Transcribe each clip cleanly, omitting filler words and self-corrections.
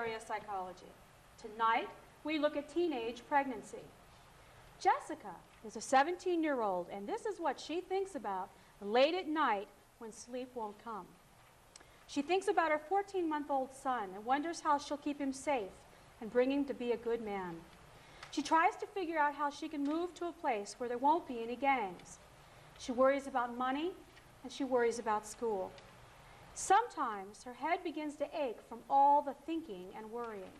area of psychology. Tonight, we look at teenage pregnancy. Jessica is a 17-year-old, and this is what she thinks about late at night when sleep won't come. She thinks about her 14-month-old son and wonders how she'll keep him safe and bring him to be a good man. She tries to figure out how she can move to a place where there won't be any gangs. She worries about money, and she worries about school. Sometimes her head begins to ache from all the thinking and worrying.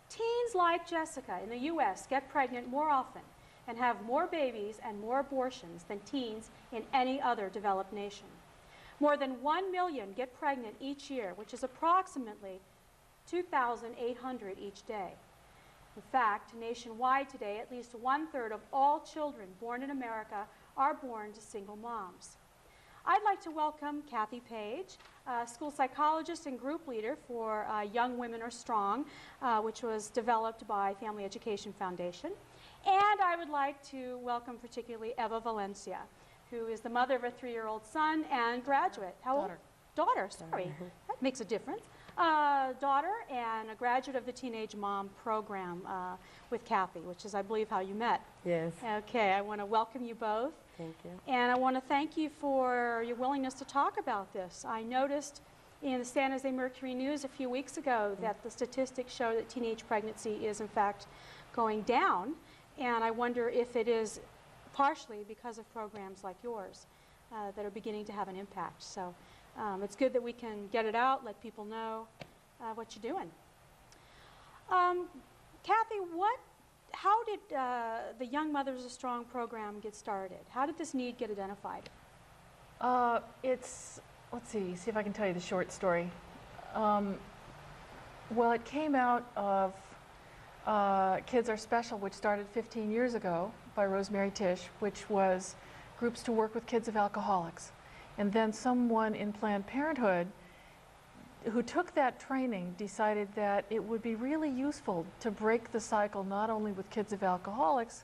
Teens like Jessica in the U.S. get pregnant more often and have more babies and more abortions than teens in any other developed nation. More than 1 million get pregnant each year, which is approximately 2,800 each day. In fact, nationwide today, at least 1/3 of all children born in America are born to single moms. I'd like to welcome Kathy Page, school psychologist and group leader for Young Women Are Strong, which was developed by Family Education Foundation. And I would like to welcome particularly Eva Valencia, who is the mother of a 3-year-old son and graduate. How old? Daughter, sorry. That makes a difference. Daughter and a graduate of the Teenage Mom program with Kathy, which is, I believe, how you met. Yes. Okay, I want to welcome you both. Thank you. And I want to thank you for your willingness to talk about this. I noticed in the San Jose Mercury News a few weeks ago that the statistics show that teenage pregnancy is, in fact, going down. And I wonder if it is partially because of programs like yours that are beginning to have an impact. So it's good that we can get it out, let people know what you're doing. Kathy, how did the Young Mothers Are Strong program get started? How did this need get identified? Let's see if I can tell you the short story. Well, it came out of Kids Are Special, which started 15 years ago by Rosemary Tisch, which was groups to work with kids of alcoholics. And then someone in Planned Parenthood who took that training decided that it would be really useful to break the cycle not only with kids of alcoholics,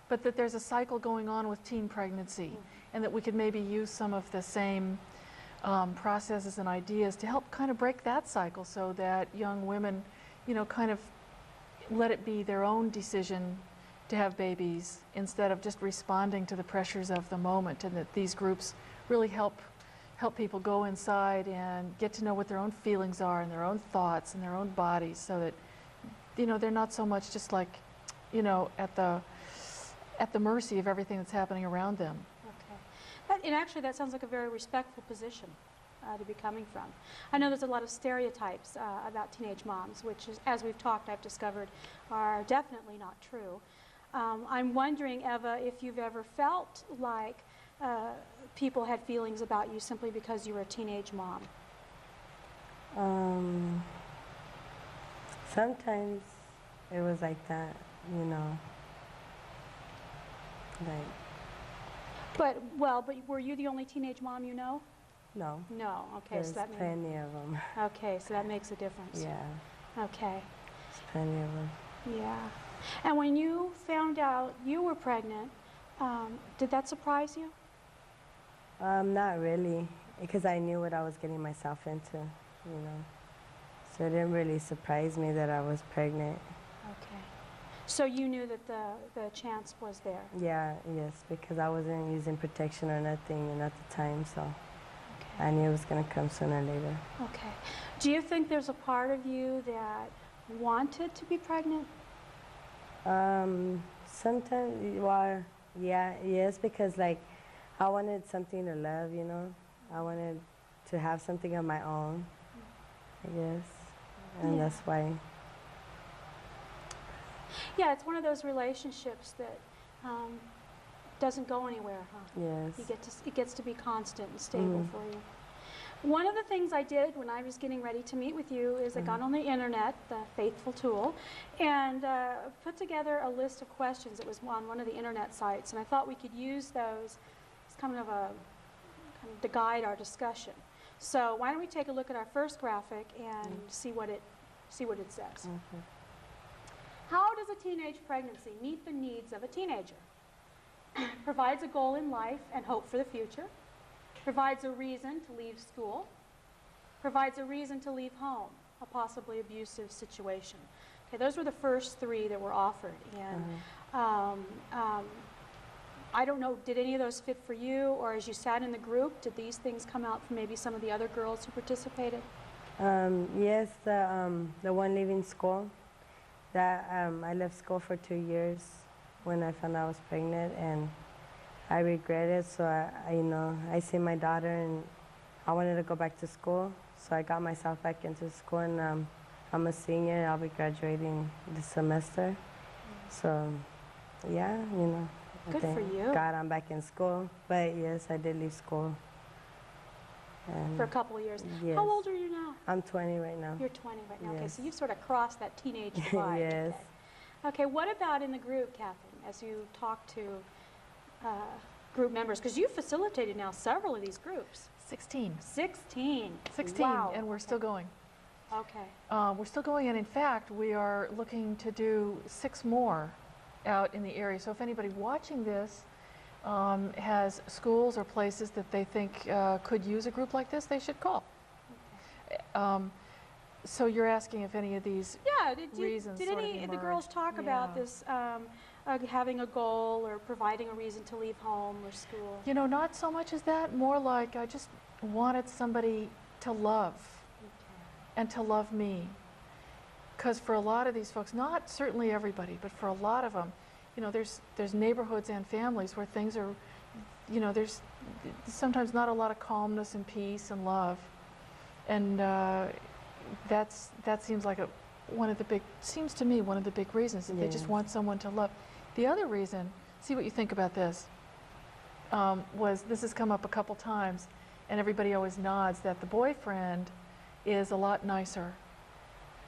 but that there's a cycle going on with teen pregnancy, and that we could maybe use some of the same processes and ideas to help kind of break that cycle so that young women, you know, kind of let it be their own decision to have babies instead of just responding to the pressures of the moment, and that these groups really help people go inside and get to know what their own feelings are and their own thoughts and their own bodies, so that, you know, they're not so much just like, you know, at the mercy of everything that's happening around them. Okay. And actually that sounds like a very respectful position to be coming from. I know there's a lot of stereotypes about teenage moms, which is, as we've talked, I've discovered are definitely not true. I'm wondering, Eva, if you've ever felt like people had feelings about you simply because you were a teenage mom. Sometimes it was like that, you know. But were you the only teenage mom you know? No. No. Okay, There's so that plenty of them. Okay, so that makes a difference. Yeah. Okay. There's plenty of them. Yeah. And when you found out you were pregnant, did that surprise you? Not really, because I knew what I was getting myself into, you know. So it didn't really surprise me that I was pregnant. Okay. So you knew that the chance was there? Yeah, yes, because I wasn't using protection or nothing at the time, so okay. I knew it was going to come sooner or later. Okay. Do you think there's a part of you that wanted to be pregnant? Sometimes, well, yeah, yes, because like I wanted something to love, you know. I wanted to have something of my own, I guess, and yeah. that's why. Yeah, it's one of those relationships that doesn't go anywhere, huh? Yes. It gets to be constant and stable for you. One of the things I did when I was getting ready to meet with you is I got on the internet, the faithful tool, and put together a list of questions. It was on one of the internet sites, and I thought we could use those as kind of to guide our discussion. So why don't we take a look at our first graphic and see what it says. How does a teenage pregnancy meet the needs of a teenager? Provides a goal in life and hope for the future. Provides a reason to leave school. Provides a reason to leave home. a possibly abusive situation. Okay, those were the first 3 that were offered. And I don't know, did any of those fit for you, or as you sat in the group, did these things come out from maybe some of the other girls who participated? Yes, the one leaving school. That I left school for 2 years when I found out I was pregnant, and I regret it. So I see my daughter, and I wanted to go back to school. So I got myself back into school, and I'm a senior. I'll be graduating this semester. So, yeah, I Good thank for you. God I'm back in school. But yes, I did leave school. And For a couple of years. yes. How old are you now? I'm 20 right now. You're 20 right now. Okay, Yes. so you've sort of crossed that teenage divide. Yes. Okay, what about in the group, Catherine, as you talk to group members? Because you've facilitated now several of these groups. 16. 16. 16, Wow. and we're still going. Okay. We're still going, and in fact, we are looking to do 6 more out in the area. So if anybody watching this has schools or places that they think could use a group like this, they should call. So you're asking if any of these Yeah, reasons did sort of any of the girls emerged. talk about Yeah. this, having a goal or providing a reason to leave home or school? You know, not so much as that, more like I just wanted somebody to love and to love me. Because for a lot of these folks, not certainly everybody, but for a lot of them, there's neighborhoods and families where things are, there's sometimes not a lot of calmness and peace and love. And that seems like seems to me one of the big reasons, that they just Yes. want someone to love. The other reason, see what you think about this, was this has come up a couple times, and everybody always nods, that the boyfriend is a lot nicer.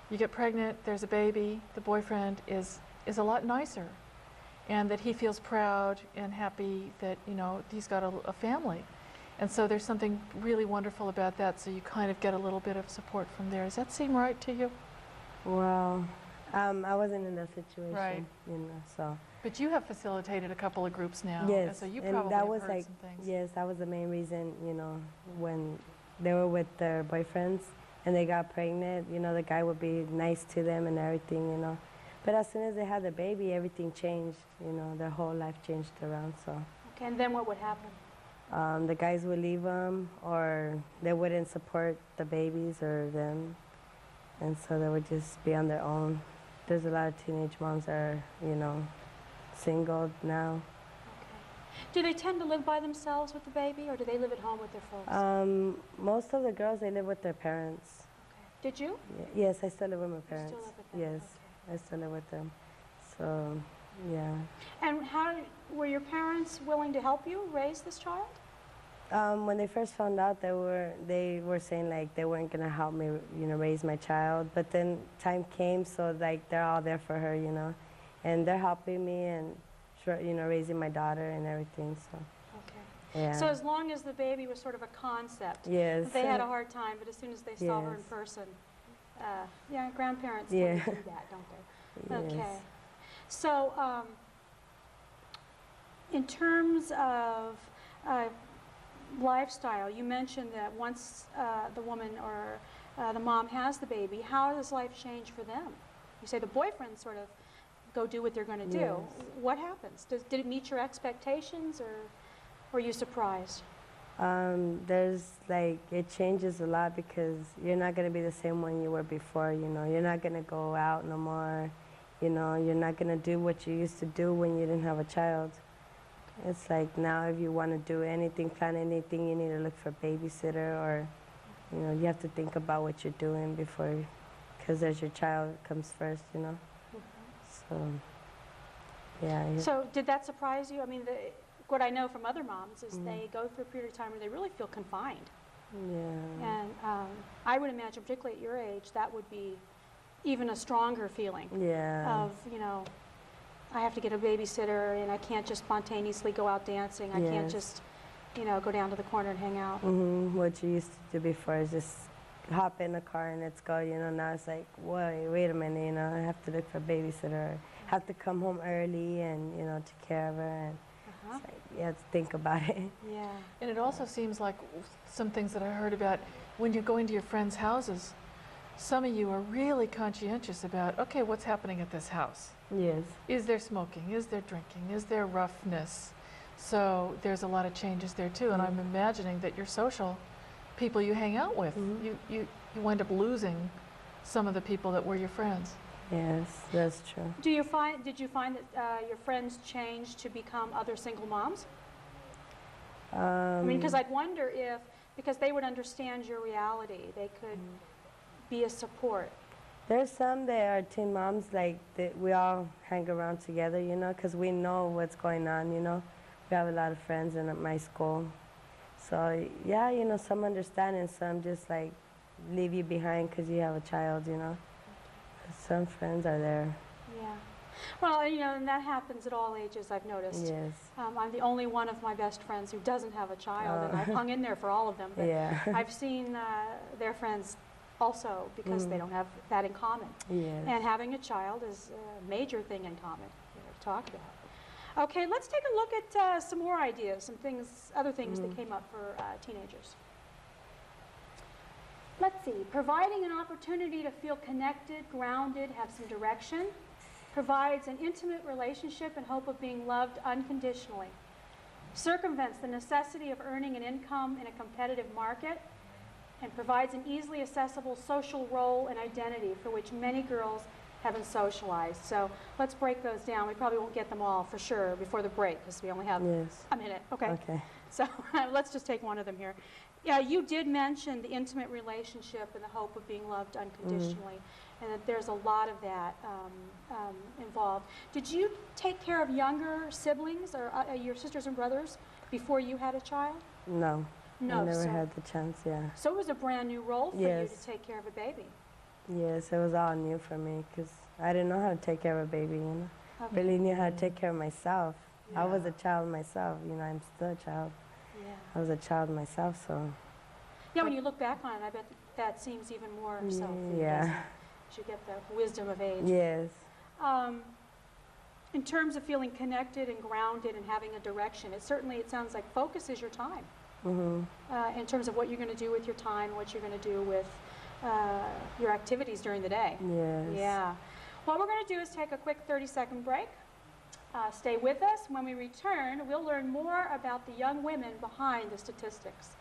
You get pregnant, there's a baby, the boyfriend is a lot nicer, and that he feels proud and happy that, he's got a family. And so there's something really wonderful about that, so you kind of get a little bit of support from there. Does that seem right to you? Well, I wasn't in that situation, Right. So. But you have facilitated a couple of groups now, and Yes, so you and probably that have was heard like, some things. yes, that was the main reason, when they were with their boyfriends and they got pregnant, the guy would be nice to them and everything, But as soon as they had the baby, everything changed, their whole life changed around, so. Okay, and then what would happen? The guys would leave them, or they wouldn't support the babies or them, and so they would just be on their own. There's a lot of teenage moms that are, single now. Okay. Do they tend to live by themselves with the baby, or do they live at home with their folks? Most of the girls, they live with their parents. Okay. Did you? Yes, I still live with my You still parents. live with them? Yes, Okay. I still live with them. So, yeah. And were your parents willing to help you raise this child? When they first found out, they were saying like they weren't gonna help me, raise my child. But then time came, so like they're all there for her, and they're helping me and raising my daughter and everything. So, Okay. yeah. So as long as the baby was sort of a concept, Yes. they had a hard time, but as soon as they saw her in Yes. person, yeah, grandparents Yeah. tend to do that, don't they? Yes. Okay. So, in terms of lifestyle, you mentioned that once the woman or the mom has the baby, how does life change for them? You say the boyfriend sort of go do what they're going to do. Yes. What happens? Did it meet your expectations, or were you surprised? There's like, it changes a lot because you're not going to be the same one you were before, You're not going to go out no more, you're not going to do what you used to do when you didn't have a child. It's like now if you want to do anything, plan anything, you need to look for a babysitter, or, you have to think about what you're doing before, because there's your child comes first, So, yeah. So did that surprise you? I mean, what I know from other moms is Mm. they go through a period of time where they really feel confined. Yeah. And I would imagine, particularly at your age, that would be even a stronger feeling Yeah. of, I have to get a babysitter and I can't just spontaneously go out dancing. I can't Yes. just, go down to the corner and hang out. What you used to do before is just hop in the car and let's go, Now it's like, wait a minute, I have to look for a babysitter. I have to come home early and, take care of her. And Uh-huh. it's like, you have to think about it. Yeah. And it also seems like some things that I heard about when you're going to your friends' houses, some of you are really conscientious about, okay, what's happening at this house? Yes. Is there smoking? Is there drinking? Is there roughness? So there's a lot of changes there too. And I'm imagining that your social people you hang out with, you wind up losing some of the people that were your friends. Yes, that's true. Did you find that your friends changed to become other single moms? I mean, because I'd wonder if, because they would understand your reality, they could be a support. There's some that are teen moms, like, that we all hang around together, you know, because we know what's going on, you know. We have a lot of friends in my school. So, yeah, you know, some understand and some just, like, leave you behind because you have a child, you know. Some friends are there. Yeah. Well, you know, and that happens at all ages, I've noticed. Yes. I'm the only one of my best friends who doesn't have a child, and I've hung in there for all of them. But Yeah. I've seen their friends also because they don't have that in common. Yes. And having a child is a major thing in common to talk about. Okay, let's take a look at some more ideas, some things, other things that came up for teenagers. Let's see, providing an opportunity to feel connected, grounded, have some direction, provides an intimate relationship and hope of being loved unconditionally, circumvents the necessity of earning an income in a competitive market, and provides an easily accessible social role and identity for which many girls haven't socialized. So let's break those down. We probably won't get them all for sure before the break because we only have Yes. a minute. Okay. Okay. So let's just take one of them here. Yeah, you did mention the intimate relationship and the hope of being loved unconditionally, and that there's a lot of that involved. Did you take care of younger siblings or your sisters and brothers before you had a child? No. No. I never so, had the chance, yeah. so it was a brand new role for you Yes. to take care of a baby. Yes, it was all new for me because I didn't know how to take care of a baby, you know. Okay. Really knew how to take care of myself. I was a child myself, you know, I'm still a child. Yeah. I was a child myself, so. Yeah, when you look back on it, I bet that seems even more so for you, Yeah. doesn't it? As you get the wisdom of age. Yes. In terms of feeling connected and grounded and having a direction, it sounds like focus is your time. In terms of what you're going to do with your time, what you're going to do with your activities during the day. Yes. Yeah. What we're going to do is take a quick 30-second break. Stay with us. When we return, we'll learn more about the young women behind the statistics.